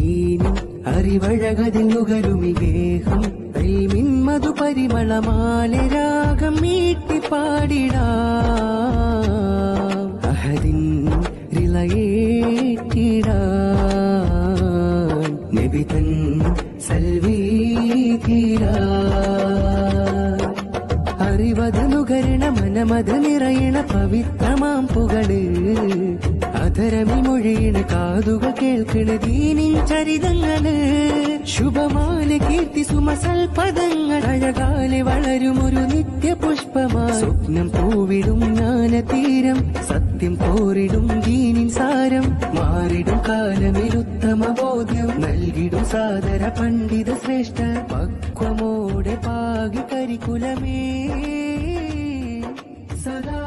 ദീനിൻ അറിവഴകതിൽ നുകരുമിഗേഹം ഇൽമിൻ മധുപരിമളമാലെ രാഗം മീട്ടിപ്പാടിടാം അഹദിൻ റിളയേറ്റിടാൻ നബിതൻ സൽവീതിരാ അറിവത് നുകരണ മനമത് നിറയണ പവിത്രമാം പുകള് അധരമിൽ മൊഴിയണ കാതുകൾ കേൾക്കണ ദീനിൻ ചരിതങ്ങള് ശുഭമാല കീർത്തി സുമസൽ പദങ്ങൾ അഴകാലെ വളരുമൊരു നിത്യപുഷ്പമാ സ്വപ്നം പൂവിടും ജ്ഞാനതീരം സത്യം പോരിടും ദീനിൻ സാരം മാറിടും കാലമിൽ ഉത്തമ ബോധ്യം നൽകിടും സാദര പണ്ഡിത ശ്രേഷ്ഠ പക്വമോടെ പാകി കരിക്കുലമേ സദാ